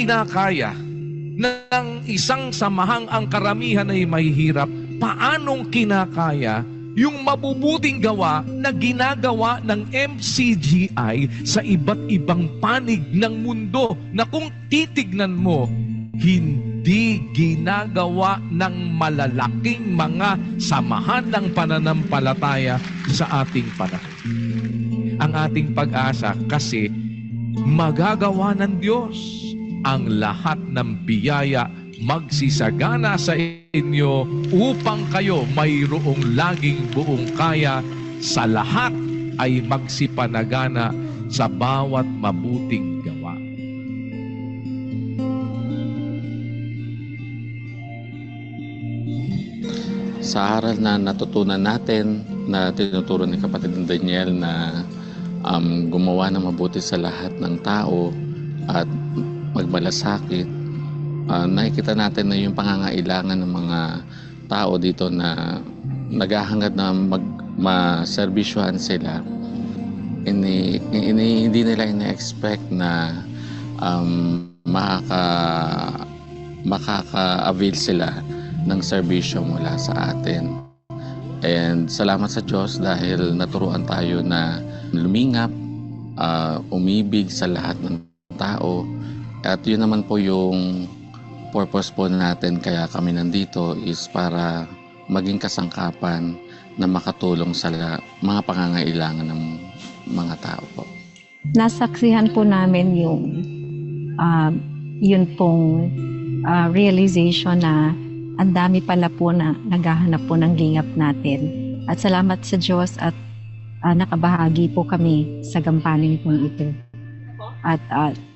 kinakaya ng isang samahang ang karamihan ay mahihirap, paanong kinakaya yung mabubuting gawa na ginagawa ng MCGI sa iba't ibang panig ng mundo na kung titignan mo, hindi ginagawa ng malalaking mga samahan ng pananampalataya sa ating panahon. Ang ating pag-asa kasi magagawa ng Diyos ang lahat ng biyaya magsisagana sa inyo upang kayo mayroong laging buong kaya sa lahat ay magsipanagana sa bawat mabuting gawa. Sa aral na natutunan natin na tinuturo ni kapatid Daniel na gumawa ng mabuti sa lahat ng tao at magmalasakit, nakikita natin na yung pangangailangan ng mga tao dito na naghahangad na maserbisyuhan sila. Hindi nila ina-expect na makaka-avail sila ng serbisyo mula sa atin. And salamat sa Diyos dahil naturuan tayo na lumingap, umibig sa lahat ng tao. At yun naman po yung purpose po natin kaya kami nandito is para maging kasangkapan na makatulong sa mga pangangailangan ng mga tao po. Nasaksihan po namin yung yun pong realization na ang dami pala po na naghahanap po ng lingap natin. At salamat sa Diyos at nakabahagi po kami sa gampanin po ito. At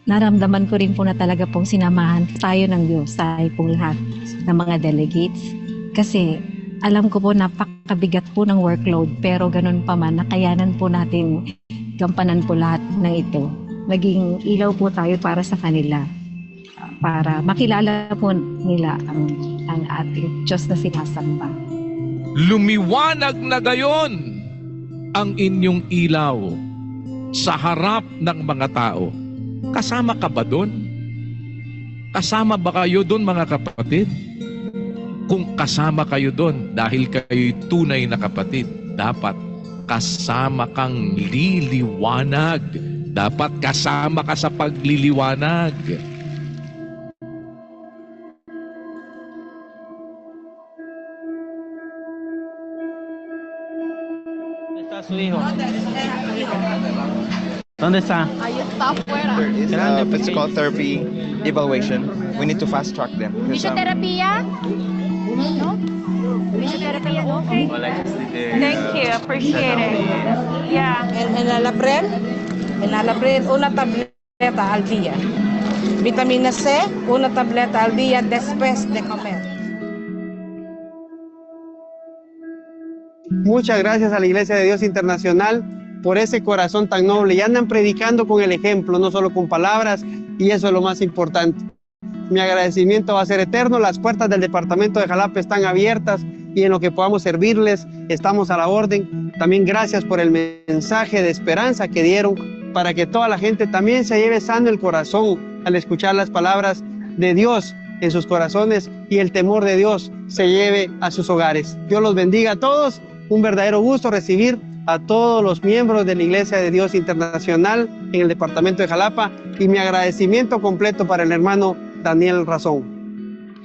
naramdaman ko rin po na talaga pong sinamahan tayo ng Diyos, tayo pong lahat ng mga delegates. Kasi alam ko po napakabigat po ng workload, pero ganun pa man, nakayanan po natin gampanan po lahat ng ito. Naging ilaw po tayo para sa kanila, para makilala po nila ang ating Diyos na sinasamba. Lumiwanag na gayon ang inyong ilaw sa harap ng mga tao. Kasama ka ba doon? Kasama ba kayo doon, mga kapatid? Kung kasama kayo doon dahil kayo'y tunay na kapatid, dapat kasama kang liliwanag. Dapat kasama ka sa pagliliwanag. Su hijo. ¿Dónde está? Ahí está afuera. Grande, Physical therapy evaluation. We need to fast track them. Fisioterapia? No? Fisioterapia, no? Okay. Thank you. Appreciate it. Yeah. En Alapred, una tableta al día. Vitamina C, una tableta al día después de comer. Muchas gracias a la Iglesia de Dios Internacional por ese corazón tan noble. Y andan predicando con el ejemplo, no solo con palabras, y eso es lo más importante. Mi agradecimiento va a ser eterno. Las puertas del departamento de Jalapa están abiertas y en lo que podamos servirles estamos a la orden. También gracias por el mensaje de esperanza que dieron para que toda la gente también se lleve sano el corazón al escuchar las palabras de Dios en sus corazones y el temor de Dios se lleve a sus hogares. Dios los bendiga a todos. Un verdadero gusto recibir a todos los miembros de la Iglesia de Dios Internacional en el departamento de Jalapa y mi agradecimiento completo para el hermano Daniel Razón.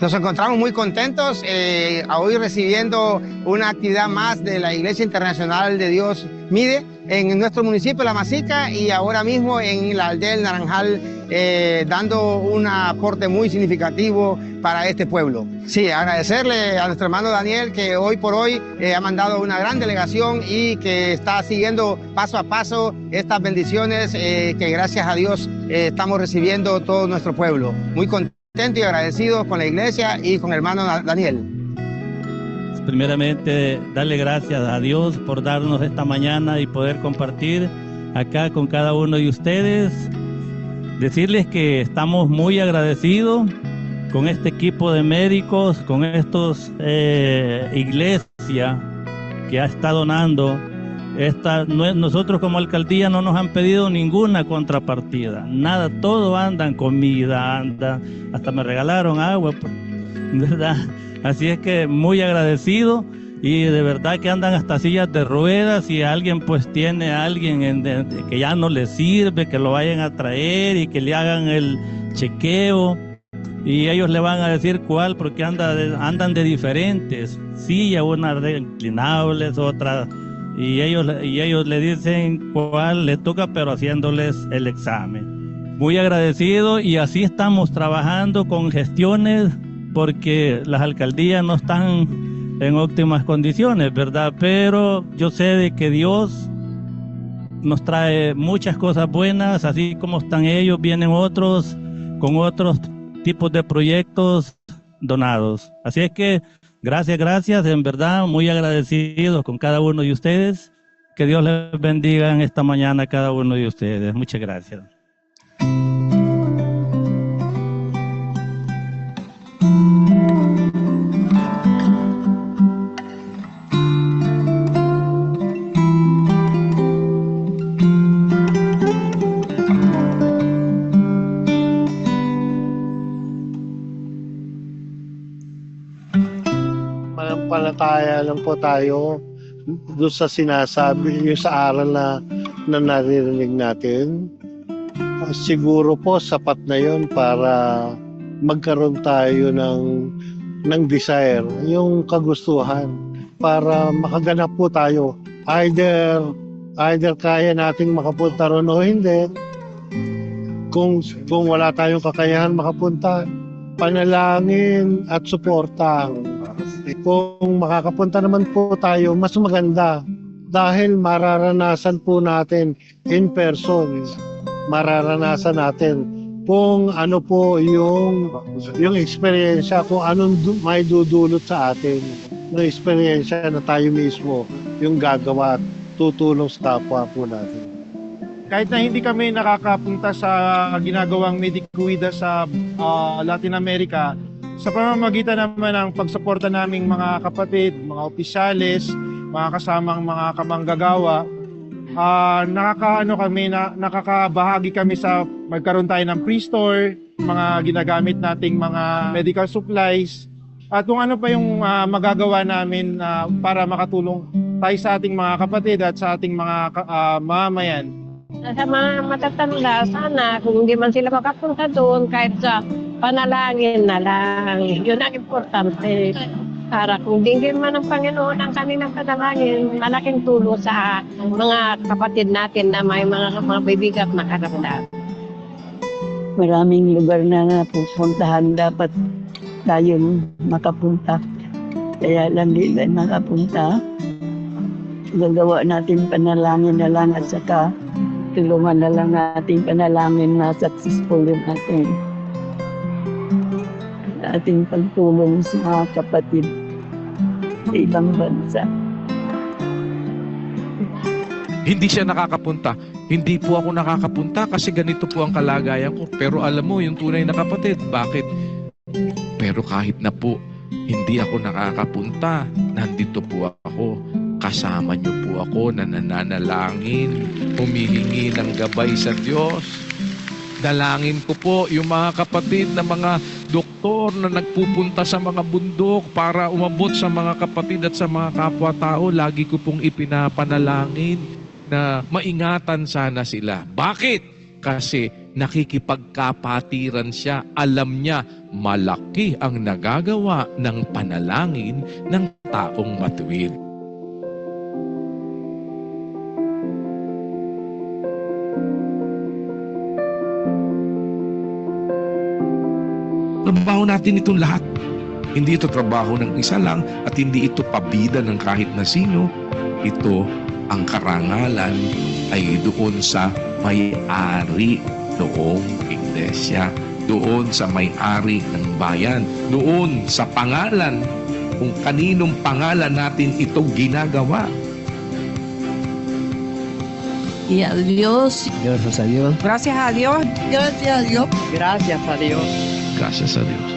Nos encontramos muy contentos hoy recibiendo una actividad más de la Iglesia Internacional de Dios MIDE en nuestro municipio, La Masica, y ahora mismo en la aldea del Naranjal, dando un aporte muy significativo para este pueblo. Sí, agradecerle a nuestro hermano Daniel que hoy por hoy ha mandado una gran delegación y que está siguiendo paso a paso estas bendiciones que gracias a Dios estamos recibiendo todo nuestro pueblo. Muy contento y agradecido con la iglesia y con el hermano Daniel. Primeramente, darle gracias a Dios por darnos esta mañana y poder compartir acá con cada uno de ustedes. Decirles que estamos muy agradecidos con este equipo de médicos, con estos iglesia que ha estado donando nosotros como alcaldía no nos han pedido ninguna contrapartida, nada, todo andan comida, hasta me regalaron agua, ¿verdad? Así es que muy agradecido, y de verdad que andan hasta sillas de ruedas, y alguien pues tiene a alguien que ya no le sirve, que lo vayan a traer y que le hagan el chequeo, y ellos le van a decir cuál, porque andan de diferentes sillas, unas reclinables, otras, y ellos le dicen cuál le toca, pero haciéndoles el examen. Muy agradecido, y así estamos trabajando con gestiones, porque las alcaldías no están en óptimas condiciones, ¿verdad? Pero yo sé de que Dios nos trae muchas cosas buenas, así como están ellos, vienen otros con otros tipos de proyectos donados. Así es que gracias, en verdad, muy agradecidos con cada uno de ustedes. Que Dios les bendiga en esta mañana a cada uno de ustedes. Muchas gracias. Manampalataya lang po tayo doon sa sinasabi, yung sa aral na naririnig natin. Siguro po sapat na yon para magkaroon tayo ng desire, yung kagustuhan, para makaganap po tayo. Either kaya nating makapunta ron o hindi. Kung wala tayong kakayahan makapunta, panalangin at suporta. Kung makakapunta naman po tayo, mas maganda, dahil mararanasan po natin in person, mararanasan natin kung ano po yung eksperyensya, kung anong may dudulot sa atin ng eksperyensya na tayo mismo yung gagawa at tutulong sa kapwa po natin. Kahit na hindi kami nakakapunta sa ginagawang Medikuida sa Latin America, sa pamamagitan naman ng pagsuporta naming mga kapatid, mga opisyales, mga kasamang mga kamanggagawa, nakakabahagi kami sa magkaroon tayo ng pre-store, mga ginagamit nating mga medical supplies, at kung ano pa yung magagawa namin para makatulong tayo sa ating mga kapatid at sa ating mga mamamayan. Sa mga matatanda, sana kung hindi man sila makapunta doon, kahit sa panalangin na lang, yun ang importante. Para kung dinggin man ng Panginoon ang kanilang panalangin, malaking tulong sa mga kapatid natin na may mga bibigat na karamdaman. Maraming lugar na napupuntahan dapat tayong makapunta. Kaya lang di tayo makapunta. Gagawa natin panalangin na lang at saka tulungan na lang natin panalangin na successful natin. Ating pagtulong sa mga kapatid sa ibang bansa. Hindi siya nakakapunta. Hindi po ako nakakapunta kasi ganito po ang kalagayan ko. Pero alam mo, yung tunay na kapatid, bakit? Pero kahit na po, hindi ako nakakapunta. Nandito po ako. Kasama niyo po ako na nananalangin, humihingi ng gabay sa Diyos. Dalangin ko po yung mga kapatid na mga doktor na nagpupunta sa mga bundok para umabot sa mga kapatid at sa mga kapwa-tao. Lagi ko pong ipinapanalangin na maingatan sana sila. Bakit? Kasi nakikipagkapatiran siya. Alam niya, malaki ang nagagawa ng panalangin ng taong matuwid. Trabaho natin itong lahat. Hindi ito trabaho ng isa lang at hindi ito pabida ng kahit na sino. Ito, ang karangalan ay doon sa may-ari noong iglesia, doon sa may-ari ng bayan, doon sa pangalan, kung kaninong pangalan natin ito ginagawa. Y a Dios. Gracias a Dios. Gracias a Dios. Gracias a Dios. Gracias a Dios. Gracias a Dios.